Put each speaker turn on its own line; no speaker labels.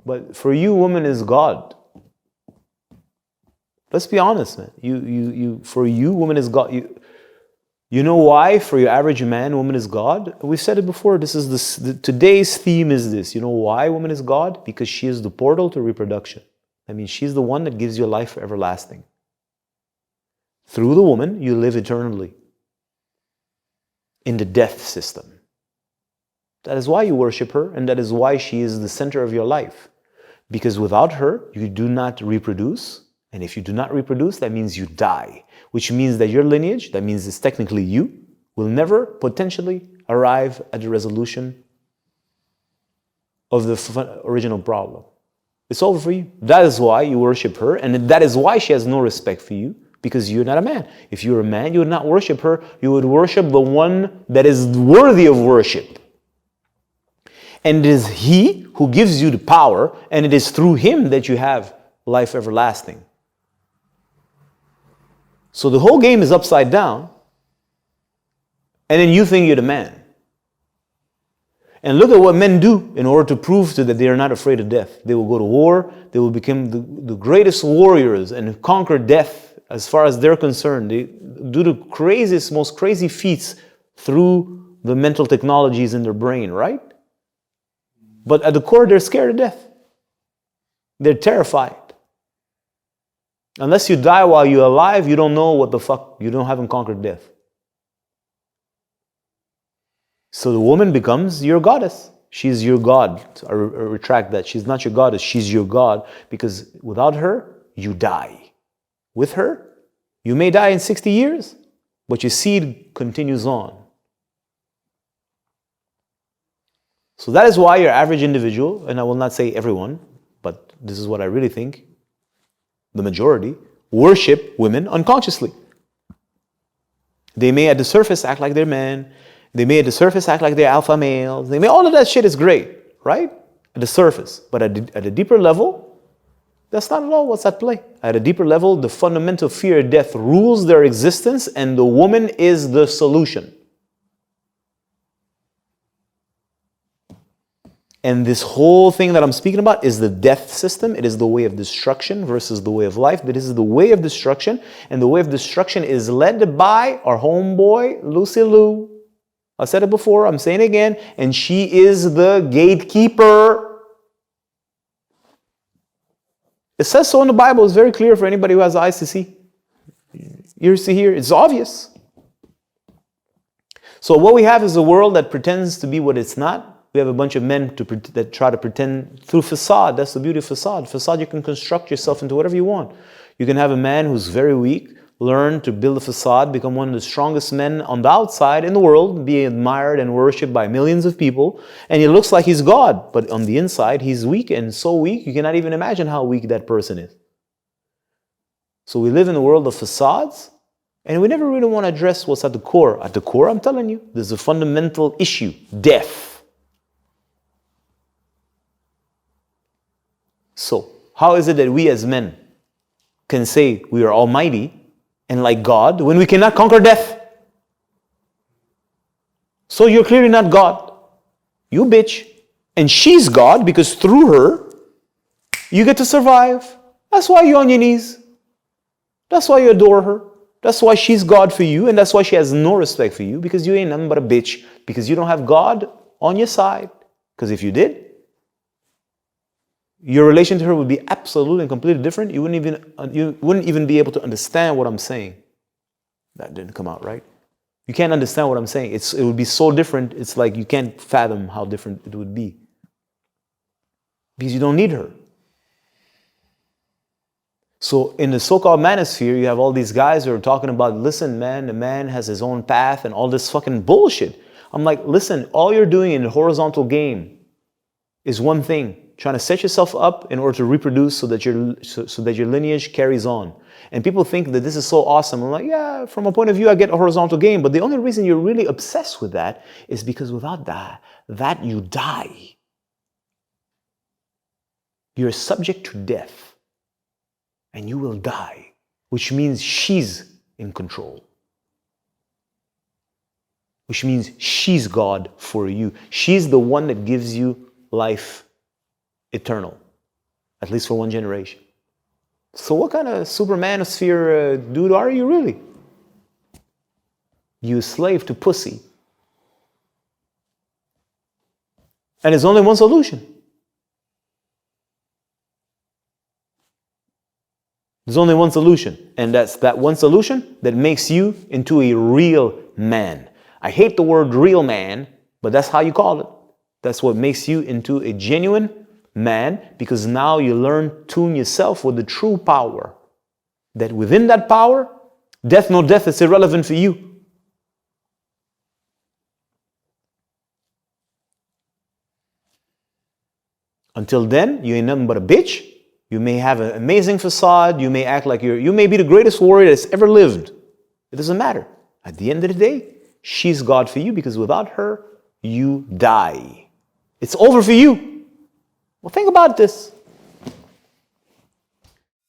But for you, woman is God. Let's be honest, man. For you, woman is God. You know why? For your average man, woman is God. We've said it before. Today's theme is this. You know why woman is God? Because she is the portal to reproduction. I mean, she's the one that gives you life everlasting. Through the woman, you live eternally in the death system. That is why you worship her, and that is why she is the center of your life. Because without her, you do not reproduce. And if you do not reproduce, that means you die. Which means that your lineage, that means it's technically you, will never potentially arrive at the resolution of the original problem. It's over for you. That is why you worship her, and that is why she has no respect for you, because you're not a man. If you're a man, you would not worship her. You would worship the one that is worthy of worship. And it is he who gives you the power, and it is through him that you have life everlasting. So the whole game is upside down, and then you think you're the man. And look at what men do in order to prove that they are not afraid of death. They will go to war, they will become the greatest warriors and conquer death as far as they're concerned. They do the craziest, most crazy feats through the mental technologies in their brain, right? But at the core, they're scared of death. They're terrified. Unless you die while you're alive, you don't know what the fuck, haven't conquered death. So the woman becomes your goddess. She's your God. I retract that. She's not your goddess, she's your God, because without her, you die. With her, you may die in 60 years, but your seed continues on. So that is why your average individual, and I will not say everyone, but this is what I really think, the majority, worship women unconsciously. They may at the surface act like they're men. They may at the surface act like they're alpha males. All of that shit is great, right? At the surface. But at a deeper level, that's not at all what's at play. At a deeper level, the fundamental fear of death rules their existence, and the woman is the solution. And this whole thing that I'm speaking about is the death system. It is the way of destruction versus the way of life. This is the way of destruction, and the way of destruction is led by our homeboy, Lucy Lou. I said it before, I'm saying it again, and she is the gatekeeper. It says so in the Bible. It's very clear for anybody who has eyes to see. Ears to hear. It's obvious. So what we have is a world that pretends to be what it's not. We have a bunch of men that try to pretend through facade. That's the beauty of facade. Facade, you can construct yourself into whatever you want. You can have a man who's very weak, learn to build a facade, become one of the strongest men on the outside in the world, be admired and worshipped by millions of people, and it looks like he's God. But on the inside, he's weak, and so weak, you cannot even imagine how weak that person is. So we live in a world of facades, and we never really want to address what's at the core. At the core, I'm telling you, there's a fundamental issue: death. So, how is it that we as men can say we are almighty and like God when we cannot conquer death? So you're clearly not God. You bitch. And she's God because through her, you get to survive. That's why you're on your knees. That's why you adore her. That's why she's God for you, and that's why she has no respect for you, because you ain't nothing but a bitch, because you don't have God on your side. Because if you did, your relation to her would be absolutely and completely different. You wouldn't even be able to understand what I'm saying. That didn't come out right. You can't understand what I'm saying. It would be so different. It's like you can't fathom how different it would be. Because you don't need her. So in the so-called manosphere, you have all these guys who are talking about, listen, man, the man has his own path and all this fucking bullshit. I'm like, listen, all you're doing in the horizontal game is one thing: trying to set yourself up in order to reproduce so that your lineage carries on. And people think that this is so awesome. I'm like, yeah, from a point of view, I get a horizontal game. But the only reason you're really obsessed with that is because without that you die. You're subject to death. And you will die. Which means she's in control. Which means she's God for you. She's the one that gives you life eternal. at least for one generation. So what kind of super manosphere dude are you really? You slave to pussy. And there's only one solution. There's only one solution, and that's that one solution that makes you into a real man. I hate the word real man, but that's how you call it. That's what makes you into a genuine man, because now you learn to tune yourself with the true power. That within that power, death, no death, is irrelevant for you. Until then, you ain't nothing but a bitch. You may have an amazing facade. You may act like you may be the greatest warrior that's ever lived. It doesn't matter. At the end of the day, she's God for you, because without her, you die. It's over for you. Well, think about this.